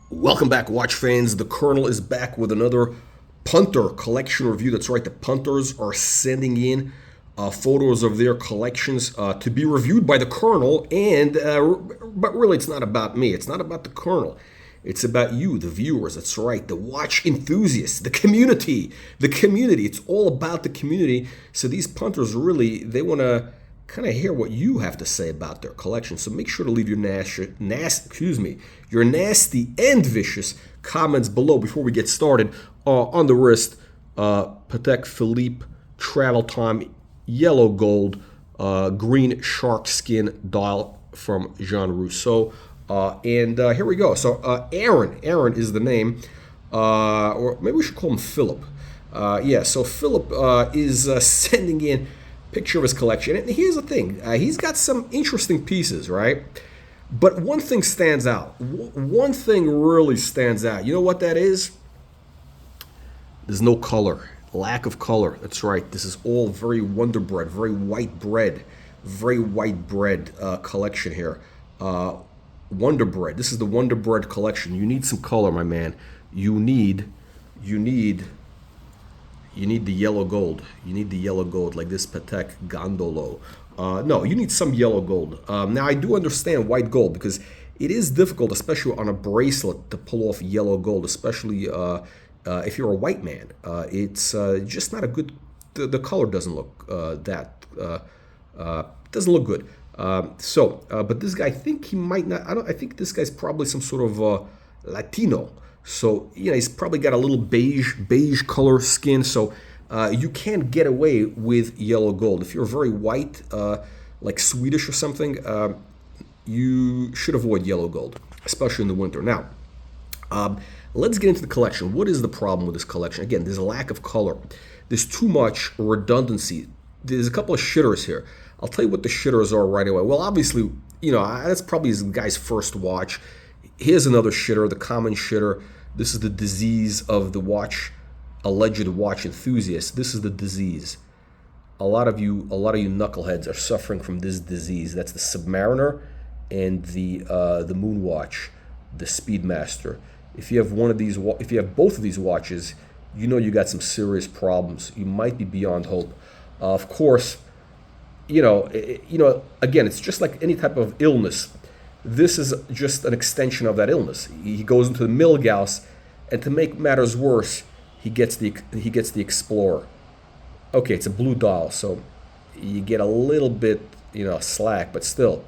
Welcome back, watch fans. The Colonel is back with another punter collection review. That's right, the punters are sending in photos of their collections to be reviewed by the Colonel. But really, it's not about me. It's not about the Colonel. It's about you, the viewers. That's right, the watch enthusiasts, the community. The community. It's all about the community. So these punters really, they want to kind of hear what you have to say about their collection. So make sure to leave your your nasty and vicious comments below before we get started. On the wrist, Patek Philippe Travel Time yellow gold green shark skin dial from Jean Rousseau. Here we go. So Aaron is the name, or maybe we should call him Philip. So Philip is sending in picture of his collection. And here's the thing. He's got some interesting pieces, right? But one thing stands out. One thing really stands out. You know what that is? There's no color. Lack of color. That's right. This is all very Wonder Bread, very white bread collection here. Wonder Bread. This is the Wonder Bread collection. You need some color, my man. You need the yellow gold. You need the yellow gold, like this Patek Gondolo. No, you need some yellow gold. Now, I do understand white gold because it is difficult, especially on a bracelet, to pull off yellow gold, especially if you're a white man. It's just not a good. The color doesn't look doesn't look good. But this guy, I think he might not. I think this guy's probably some sort of Latino. So, he's probably got a little beige color skin. So you can't get away with yellow gold. If you're very white, like Swedish or something, you should avoid yellow gold, especially in the winter. Now, let's get into the collection. What is the problem with this collection? Again, there's a lack of color. There's too much redundancy. There's a couple of shitters here. I'll tell you what the shitters are right away. Well, obviously, that's probably this guy's first watch. Here's another shitter, the common shitter. This is the disease of the alleged watch enthusiast. This is the disease. A lot of you knuckleheads are suffering from this disease. That's the Submariner and the Moonwatch, the Speedmaster. If you have if you have both of these watches, you got some serious problems. You might be beyond hope. Of course, again, it's just like any type of illness. This is just an extension of that illness. He goes into the Milgauss, and to make matters worse, he gets the Explorer. Okay, it's a blue dial, so you get a little bit, slack, but still.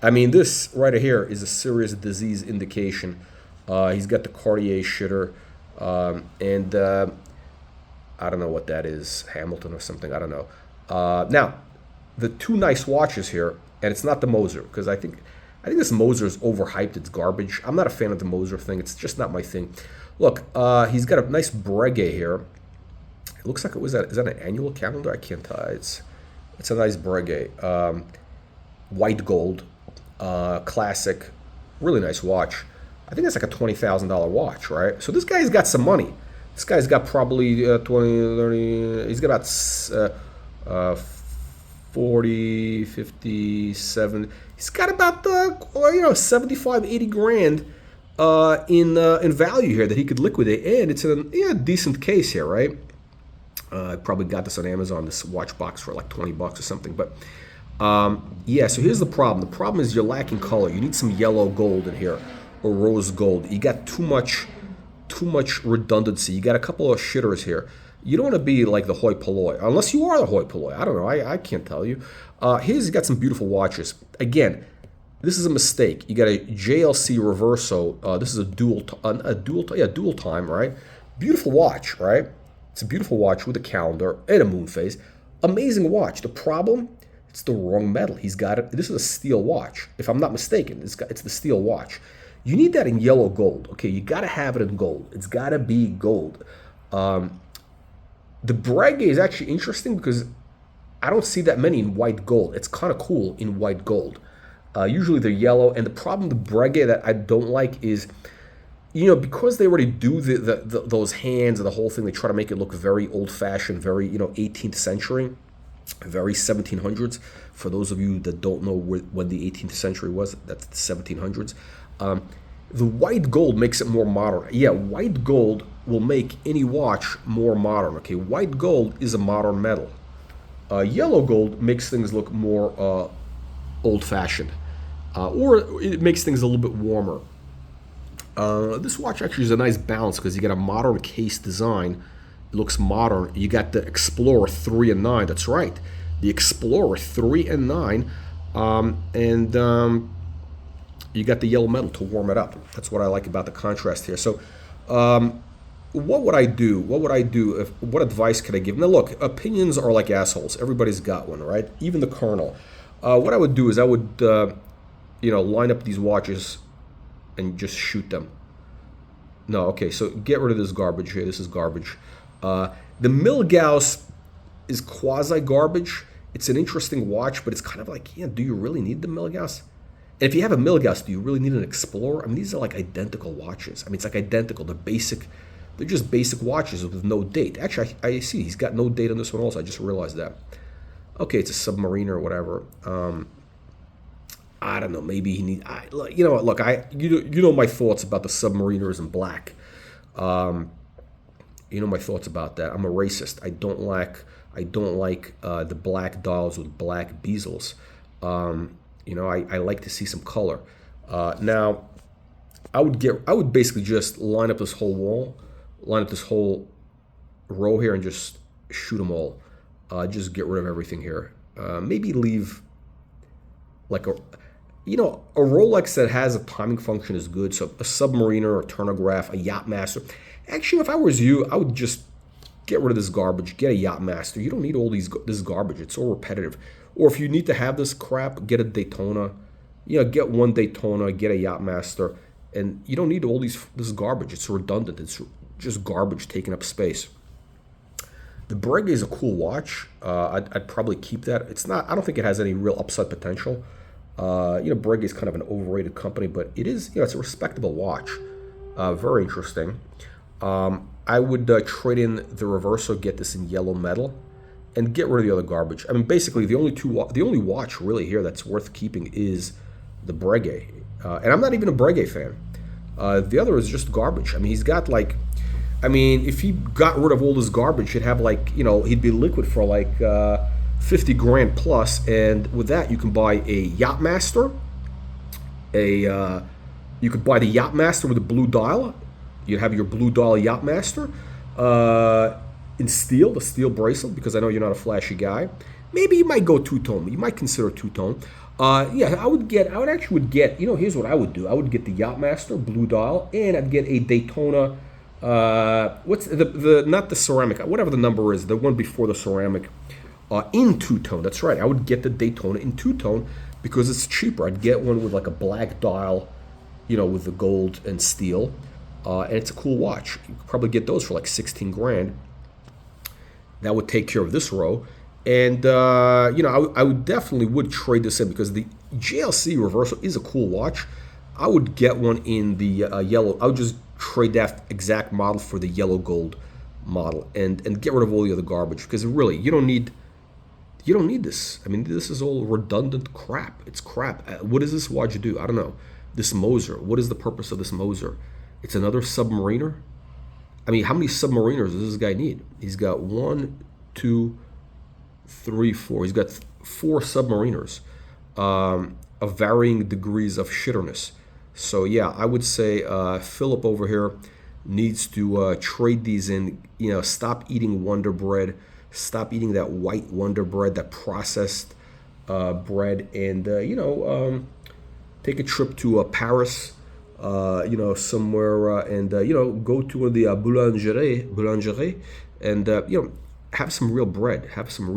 I mean, this right here is a serious disease indication. He's got the Cartier shitter, I don't know what that is, Hamilton or something. I don't know. Now, the two nice watches here, and it's not the Moser, because I think this Moser is overhyped. It's garbage. I'm not a fan of the Moser thing. It's just not my thing. Look, he's got a nice Breguet here. It looks like is that an annual calendar? I can't tell. It's a nice Breguet. White gold, classic, really nice watch. I think that's like a $20,000 watch, right? So this guy's got some money. This guy's got probably 20, 30. He's got about 40, 50, 70. He's got about 75, 80 grand in value here that he could liquidate, and it's a decent case here, right? I probably got this on Amazon, this watch box, for like $20 or something. But so here's the problem. The problem is you're lacking color. You need some yellow gold in here, or rose gold. You got too much redundancy. You got a couple of shitters here. You don't want to be like the hoi polloi, unless you are the hoi polloi. I don't know. I can't tell you. Here's got some beautiful watches. Again, this is a mistake. You got a JLC Reverso. This is a dual time, right? Beautiful watch, right? It's a beautiful watch with a calendar and a moon phase. Amazing watch. The problem, it's the wrong metal. He's got it. This is a steel watch, if I'm not mistaken. It's the steel watch. You need that in yellow gold. Okay, you got to have it in gold. It's got to be gold. The Breguet is actually interesting because I don't see that many in white gold. It's kind of cool in white gold. Usually they're yellow, and the problem with Breguet that I don't like is, because they already do those hands and the whole thing, they try to make it look very old-fashioned, very 18th century, very 1700s. For those of you that don't know when the 18th century was, that's the 1700s. The white gold makes it more modern. Yeah, white gold will make any watch more modern. Okay, white gold is a modern metal. Yellow gold makes things look more old-fashioned, or it makes things a little bit warmer. This watch actually is a nice balance because you get a modern case design. It looks modern. You got the Explorer 3 and 9. That's right, the Explorer 3 and 9, and you got the yellow metal to warm it up. That's what I like about the contrast here. So, what would I do? What would I do? What advice could I give? Now, look, opinions are like assholes. Everybody's got one, right? Even the colonel. What I would do is I would, line up these watches and just shoot them. No, okay, so get rid of this garbage here. This is garbage. The Milgauss is quasi-garbage. It's an interesting watch, but it's kind of like, do you really need the Milgauss? And if you have a Milgauss, do you really need an Explorer? I mean, these are like identical watches. I mean, it's like identical. They're basic. They're just basic watches with no date. Actually, I see he's got no date on this one also. I just realized that. Okay, it's a Submariner or whatever. I don't know. Maybe he need. You know what? Look, you know my thoughts about the Submariners in black. You know my thoughts about that. I'm a racist. I don't like the black dials with black bezels. I like to see some color. Now, I would basically just line up this whole wall, line up this whole row here, and just shoot them all. Just get rid of everything here. Maybe leave like a Rolex that has a timing function is good. So a Submariner, a Turnograph, a Yachtmaster. Actually, if I was you, I would just get rid of this garbage. Get a Yachtmaster. You don't need all this garbage. It's so repetitive. Or if you need to have this crap, get a Daytona. Get one Daytona, get a Yachtmaster, and you don't need all this garbage. It's redundant. It's just garbage taking up space. The Breguet is a cool watch. I'd probably keep that. It's not. I don't think it has any real upside potential. Breguet is kind of an overrated company, but it is. It's a respectable watch. Very interesting. I would trade in the Reverso, get this in yellow metal, and get rid of the other garbage. I mean, basically, the only watch really here that's worth keeping is the Breguet, and I'm not even a Breguet fan. The other is just garbage. I mean, he's got if he got rid of all this garbage, he'd have he'd be liquid for like 50 grand plus, and with that you can buy a Yachtmaster. You could buy the Yachtmaster with a blue dial. You'd have your blue dial Yachtmaster in steel, the steel bracelet, because I know you're not a flashy guy. Maybe you might go two-tone. You might consider two-tone. I would actually get, here's what I would do. I would get the Yachtmaster, blue dial, and I'd get a Daytona, what's the not the ceramic, whatever the number is, the one before the ceramic, in two-tone. That's right. I would get the Daytona in two-tone because it's cheaper. I'd get one with like a black dial, with the gold and steel. And it's a cool watch. You could probably get those for like 16 grand. That would take care of this row. And, I would definitely trade this in because the JLC Reverso is a cool watch. I would get one in the yellow. I would just trade that exact model for the yellow gold model and get rid of all the other garbage because really, you don't need this. I mean, this is all redundant crap. It's crap. What does this watch do? I don't know. This Moser. What is the purpose of this Moser? It's another Submariner. I mean, how many Submariners does this guy need? He's got 1, 2, 3, 4. He's got 4 Submariners of varying degrees of shitterness. So yeah, I would say Philip over here needs to trade these in. Stop eating Wonder Bread. Stop eating that white Wonder Bread, that processed bread, and take a trip to Paris. Somewhere, and go to the boulangerie, and have some real bread, have some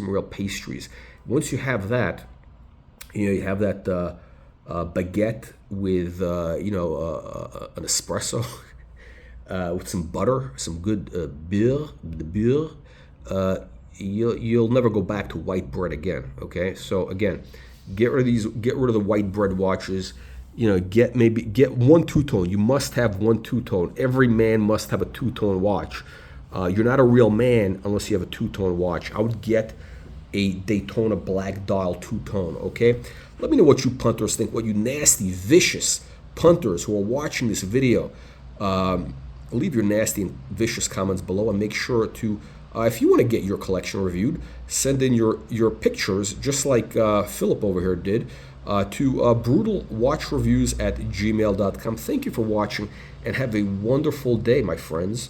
real pastries. Once you have that, you have that baguette with an espresso, with some butter, some good beer. You'll never go back to white bread again. Okay, so again, get rid of the white bread watches. Get one two-tone. You must have one two-tone. Every man must have a two-tone watch. You're not a real man unless you have a two-tone watch. I would get a Daytona black dial two-tone, okay? Let me know what you punters think, what you nasty, vicious punters who are watching this video, leave your nasty and vicious comments below, and make sure to, if you want to get your collection reviewed, send in your pictures, just like Philip over here did, to brutalwatchreviews@gmail.com. Thank you for watching, and have a wonderful day, my friends.